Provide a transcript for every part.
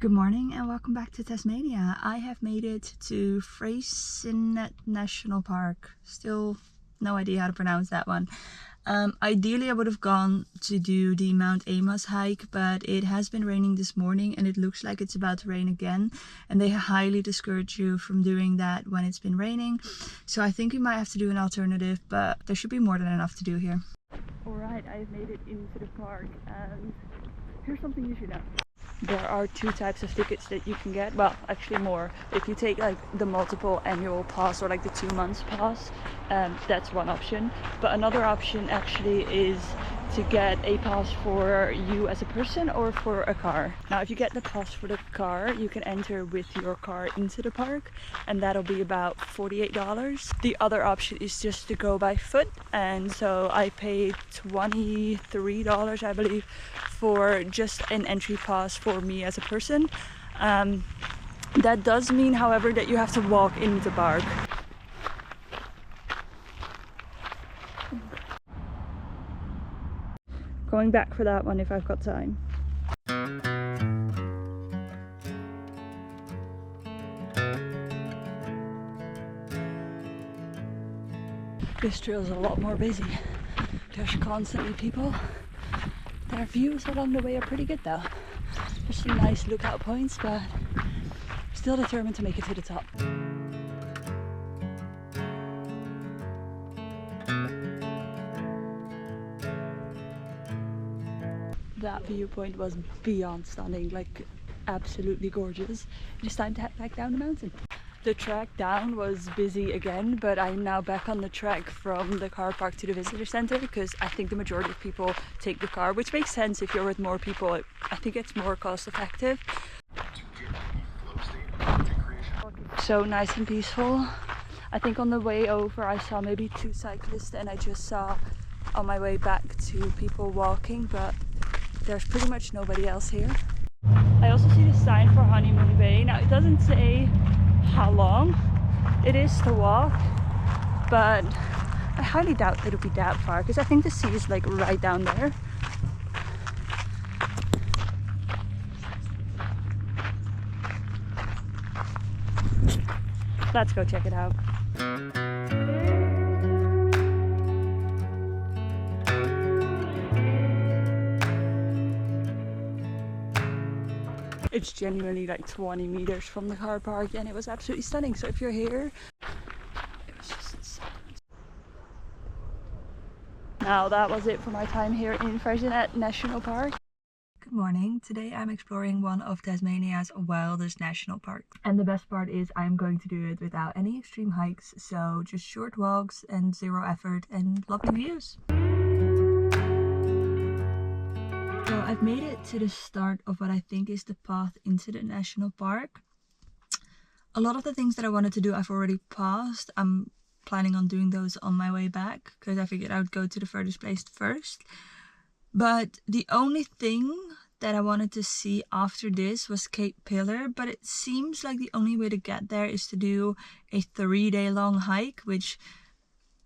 Good morning and welcome back to Tasmania. I have made it to Freycinet National Park. Still no idea how to pronounce that one. Ideally I would have gone to do the Mount Amos hike, but it has been raining this morning and it looks like it's about to rain again, and they highly discourage you from doing that when it's been raining. So I think we might have to do an alternative, but there should be more than enough to do here. Alright, I've made it into the park and here's something you should know. There are two types of tickets that you can get. Well, actually more. If you take like the multiple annual pass or like the 2 months pass, that's one option. But another option actually is to get a pass for you as a person or for a car. Now, if you get the pass for the car, you can enter with your car into the park, and that'll be about $48. The other option is just to go by foot, and so I paid $23, I believe, for just an entry pass for me as a person. That does mean, however, that you have to walk into the park. Going back for that one if I've got time. This trail is a lot more busy. There's constantly people. Their views along the way are pretty good though. There's some nice lookout points, but still determined to make it to the top. That viewpoint was beyond stunning, like absolutely gorgeous. It is time to head back down the mountain. The track down was busy again, but I'm now back on the track from the car park to the visitor center because I think the majority of people take the car, which makes sense if you're with more people. I think it's more cost effective. So nice and peaceful. I think on the way over I saw maybe 2 cyclists, and I just saw on my way back 2 people walking, but there's pretty much nobody else here. I also see the sign for Honeymoon Bay. Now it doesn't say how long it is to walk, but I highly doubt that it'll be that far because I think the sea is like right down there. Let's go check it out. It's genuinely like 20 meters from the car park and it was absolutely stunning. So if you're here, it was just insane. Now that was it for my time here in Freycinet National Park. Good morning. Today I'm exploring one of Tasmania's wildest national parks. And the best part is I'm going to do it without any extreme hikes. So just short walks and zero effort and lovely views. So I've made it to the start of what I think is the path into the national park. A lot of the things that I wanted to do I've already passed. I'm planning on doing those on my way back because I figured I would go to the furthest place first. But the only thing that I wanted to see after this was Cape Pillar, but it seems like the only way to get there is to do a 3-day long hike, which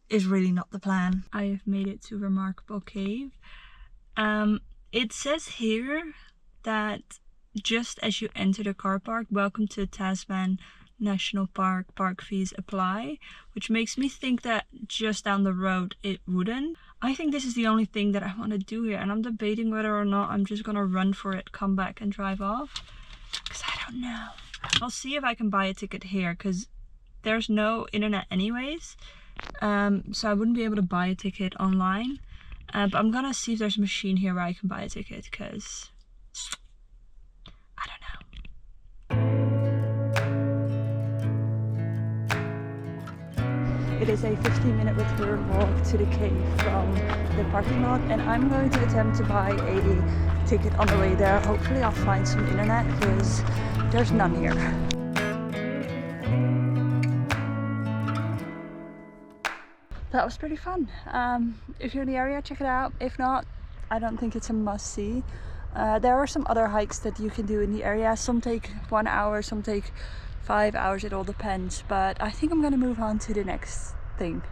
is really not the plan. I have made it to Remarkable Cave. It says here that just as you enter the car park, welcome to Tasman National Park, park fees apply, which makes me think that just down the road it wouldn't. I think this is the only thing that I want to do here, and I'm debating whether or not I'm just gonna run for it, come back and drive off, because I don't know. I'll see if I can buy a ticket here because there's no internet anyways, so I wouldn't be able to buy a ticket online. But I'm gonna see if there's a machine here where I can buy a ticket because I don't know. It is a 15-minute return walk to the cave from the parking lot, and I'm going to attempt to buy a ticket on the way there. Hopefully I'll find some internet because there's none here. That was pretty fun. If you're in the area, check it out. If not, I don't think it's a must-see. There are some other hikes that you can do in the area. Some take 1 hour, some take 5 hours, it all depends. But I think I'm gonna move on to the next thing,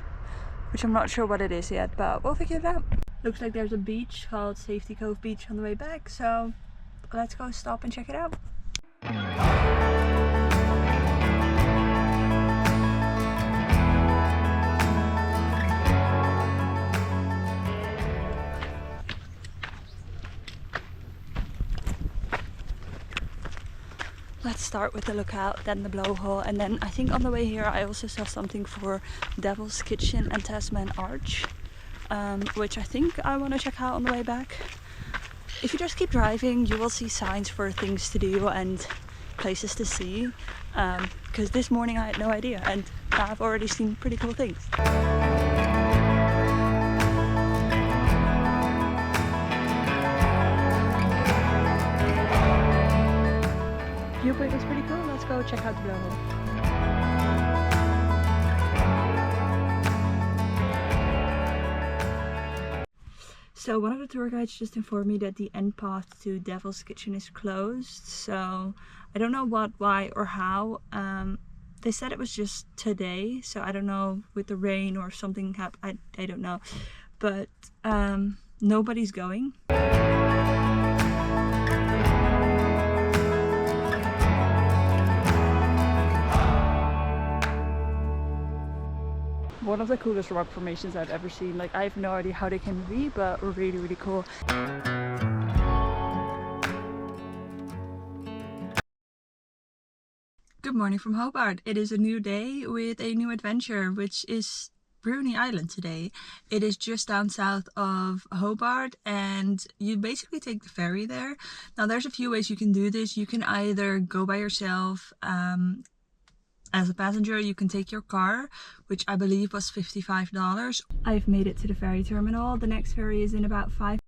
which I'm not sure what it is yet, but we'll figure it out. Looks like there's a beach called Safety Cove Beach on the way back, so let's go stop and check it out. Let's start with the lookout, then the blowhole, and then I think on the way here I also saw something for Devil's Kitchen and Tasman Arch, which I think I want to check out on the way back. If you just keep driving, you will see signs for things to do and places to see, because this morning I had no idea and I've already seen pretty cool things. Viewpoint looks pretty cool. Let's go check out the blowhole. So one of the tour guides just informed me that the end path to Devil's Kitchen is closed. So I don't know what, why, or how. They said it was just today. So I don't know, with the rain or something happened. I don't know. But nobody's going. One of the coolest rock formations I've ever seen. Like, I have no idea how they can be, but really, really cool. Good morning from Hobart. It is a new day with a new adventure, which is Bruny Island today. It is just down south of Hobart and you basically take the ferry there. Now there's a few ways you can do this. You can either go by yourself, as a passenger, you can take your car, which I believe was $55. I've made it to the ferry terminal. The next ferry is in about 5.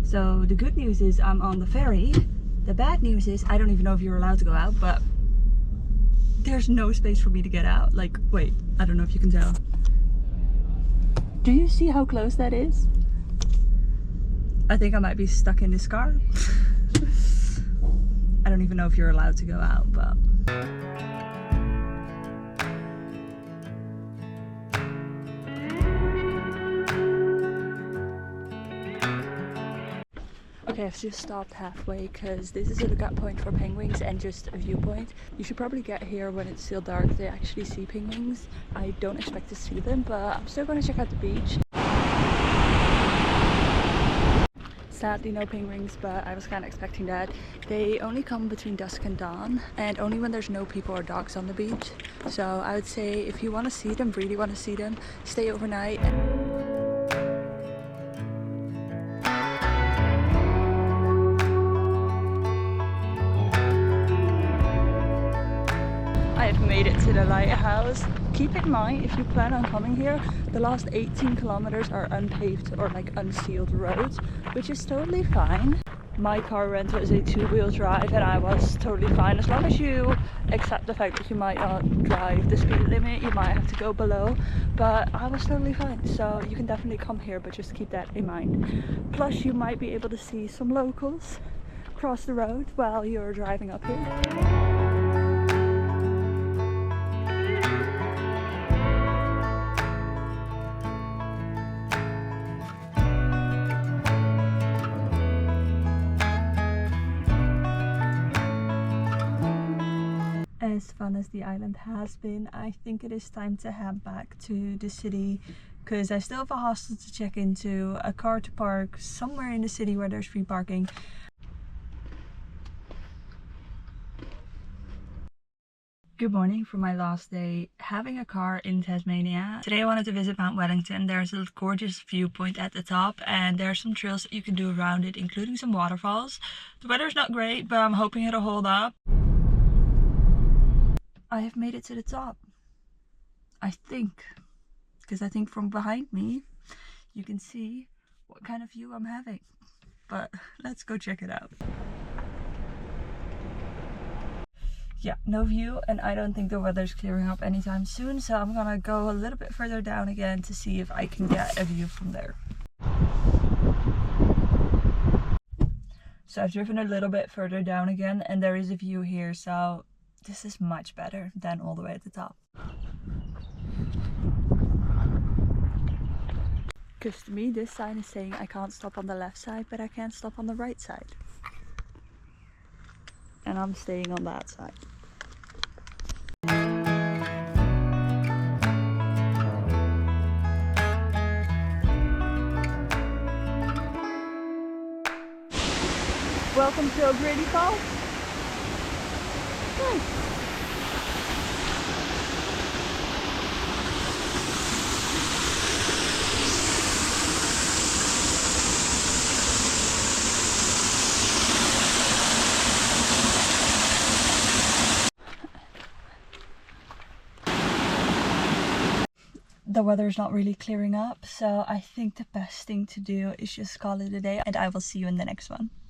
So the good news is I'm on the ferry. The bad news is I don't even know if you're allowed to go out, but there's no space for me to get out. Like, wait, I don't know if you can tell. Do you see how close that is? I think I might be stuck in this car. I don't even know if you're allowed to go out, but... Okay, I've just stopped halfway because this is a lookout point for penguins and just a viewpoint. You should probably get here when it's still dark to actually see penguins. I don't expect to see them, but I'm still going to check out the beach. Sadly no penguins, but I was kind of expecting that. They only come between dusk and dawn and only when there's no people or dogs on the beach. So I would say if you want to see them, really want to see them, stay overnight. I have made it to the lighthouse. Keep in mind, if you plan on coming here, the last 18 kilometers are unpaved or like unsealed roads, which is totally fine. My car rental is a 2-wheel drive and I was totally fine as long as you accept the fact that you might not drive the speed limit, you might have to go below, but I was totally fine. So you can definitely come here, but just keep that in mind. Plus you might be able to see some locals cross the road while you're driving up here. As fun as the island has been, I think it is time to head back to the city because I still have a hostel to check into, a car to park somewhere in the city where there's free parking. Good morning for my last day having a car in Tasmania. Today I wanted to visit Mount Wellington. There's a gorgeous viewpoint at the top and there are some trails that you can do around it, including some waterfalls. The weather's not great, but I'm hoping it'll hold up. I have made it to the top, I think, because I think from behind me you can see what kind of view I'm having, but let's go check it out. Yeah, no view, and I don't think the weather's clearing up anytime soon, so I'm gonna go a little bit further down again to see if I can get a view from there. So I've driven a little bit further down again and there is a view here, so this is much better than all the way at the top. Because to me this sign is saying I can't stop on the left side, but I can stop on the right side. and I'm staying on that side. Welcome to O'Grady Falls. Nice. The weather's not really clearing up, so I think the best thing to do is just call it a day, and I will see you in the next one.